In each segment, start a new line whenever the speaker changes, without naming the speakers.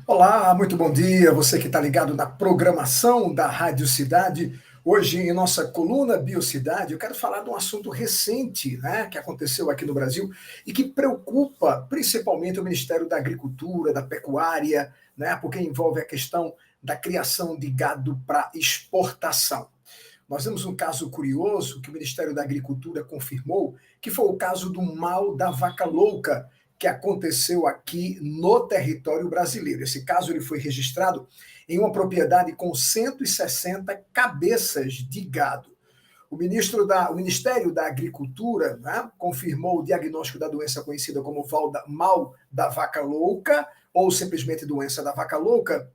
Olá, muito bom dia. Você que está ligado na programação da Rádio Cidade. Hoje, em nossa coluna Biocidade, eu quero falar de um assunto recente, né, que aconteceu aqui no Brasil e que preocupa principalmente o Ministério da Agricultura, da Pecuária, né, porque envolve a questão da criação de gado para exportação. Nós temos um caso curioso que o Ministério da Agricultura confirmou, que foi o caso do mal da vaca louca, que aconteceu aqui no território brasileiro. Esse caso ele foi registrado em uma propriedade com 160 cabeças de gado. O Ministério da Agricultura, né, confirmou o diagnóstico da doença conhecida como mal da vaca louca, ou simplesmente doença da vaca louca,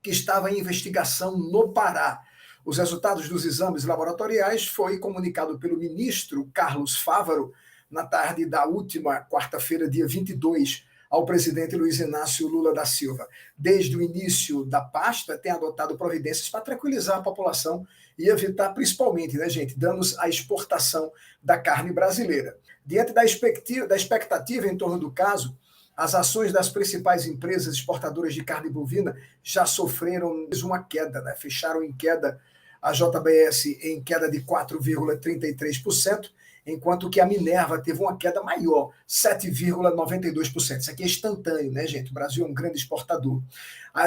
que estava em investigação no Pará. Os resultados dos exames laboratoriais foi comunicado pelo ministro Carlos Fávaro na tarde da última quarta-feira, dia 22, ao presidente Luiz Inácio Lula da Silva. Desde o início da pasta, tem adotado providências para tranquilizar a população e evitar, principalmente, né, gente, danos à exportação da carne brasileira. Diante da expectativa em torno do caso, as ações das principais empresas exportadoras de carne bovina já sofreram uma queda, né? Fecharam em queda, a JBS em queda de 4,33%, enquanto que a Minerva teve uma queda maior, 7,92%. Isso aqui é instantâneo, né, gente? O Brasil é um grande exportador.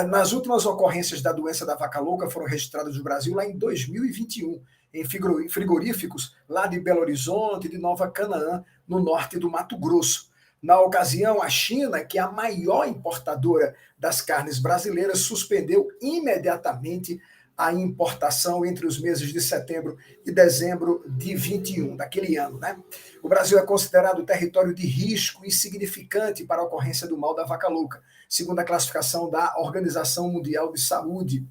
Nas últimas ocorrências da doença da vaca louca foram registradas no Brasil lá em 2021, em frigoríficos lá de Belo Horizonte e de Nova Canaã, no norte do Mato Grosso. Na ocasião, a China, que é a maior importadora das carnes brasileiras, suspendeu imediatamente a importação entre os meses de setembro e dezembro de 21, daquele ano, né? O Brasil é considerado território de risco insignificante para a ocorrência do mal da vaca louca, segundo a classificação da Organização Mundial de Saúde.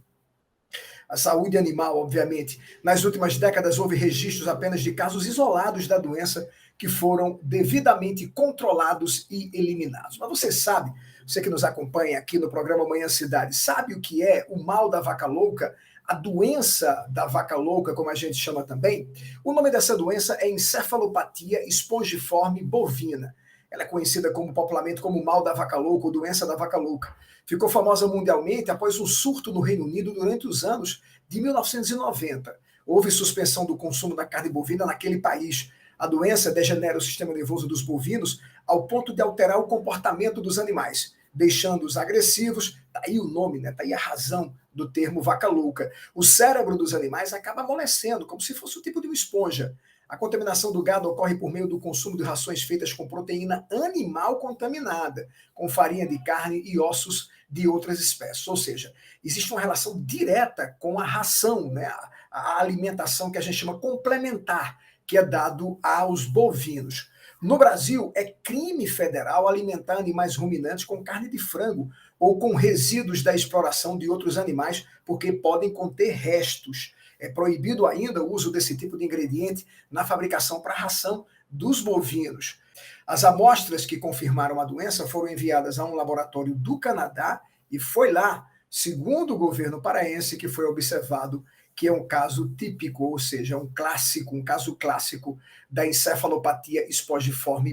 A saúde animal, obviamente. Nas últimas décadas, houve registros apenas de casos isolados da doença que foram devidamente controlados e eliminados. Mas você sabe, você que nos acompanha aqui no programa Manhã Cidade, sabe o que é o mal da vaca louca? A doença da vaca louca, como a gente chama também? O nome dessa doença é encefalopatia espongiforme bovina. Ela é conhecida popularmente como mal da vaca louca ou doença da vaca louca. Ficou famosa mundialmente após um surto no Reino Unido durante os anos de 1990. Houve suspensão do consumo da carne bovina naquele país. A doença degenera o sistema nervoso dos bovinos ao ponto de alterar o comportamento dos animais, deixando-os agressivos. Daí o nome, né? Daí a razão do termo vaca louca. O cérebro dos animais acaba amolecendo, como se fosse o tipo de uma esponja. A contaminação do gado ocorre por meio do consumo de rações feitas com proteína animal contaminada, com farinha de carne e ossos de outras espécies. Ou seja, existe uma relação direta com a ração, né? A alimentação que a gente chama complementar, que é dado aos bovinos. No Brasil, é crime federal alimentar animais ruminantes com carne de frango ou com resíduos da exploração de outros animais, porque podem conter restos. É proibido ainda o uso desse tipo de ingrediente na fabricação para a ração dos bovinos. As amostras que confirmaram a doença foram enviadas a um laboratório do Canadá e foi lá, segundo o governo paraense, que foi observado que é um caso típico, ou seja, um caso clássico da encefalopatia espongiforme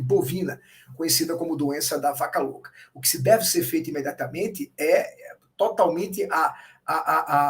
bovina, conhecida como doença da vaca louca. O que se deve ser feito imediatamente é totalmente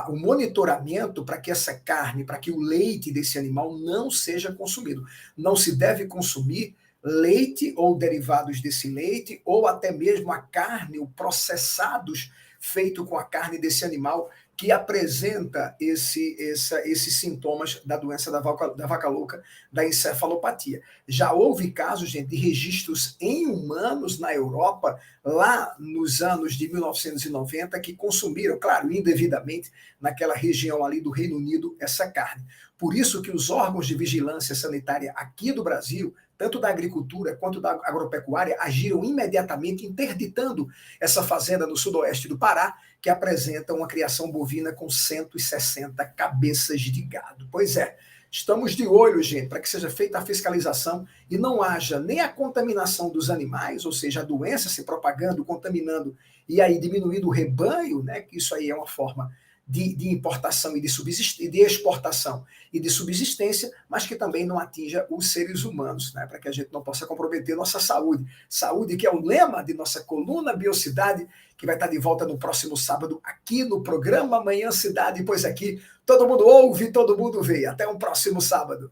o monitoramento para que essa carne, para que o leite desse animal não seja consumido. Não se deve consumir leite ou derivados desse leite, ou até mesmo a carne, ou processados feito com a carne desse animal que apresenta esses sintomas da doença da vaca louca, da encefalopatia. Já houve casos, gente, de registros em humanos na Europa, lá nos anos de 1990, que consumiram, claro, indevidamente, naquela região ali do Reino Unido, essa carne. Por isso que os órgãos de vigilância sanitária aqui do Brasil, tanto da agricultura quanto da agropecuária, agiram imediatamente interditando essa fazenda no sudoeste do Pará, que apresenta uma criação bovina com 160 cabeças de gado. Pois é, estamos de olho, gente, para que seja feita a fiscalização e não haja nem a contaminação dos animais, ou seja, a doença se propagando, contaminando, e aí diminuindo o rebanho, né, que isso aí é uma forma de importação e de exportação e de subsistência, mas que também não atinja os seres humanos, né? Para que a gente não possa comprometer nossa saúde. Saúde que é o lema de nossa coluna Biocidade, que vai estar de volta no próximo sábado aqui no programa Manhã Cidade, pois aqui todo mundo ouve, todo mundo vê. Até um próximo sábado.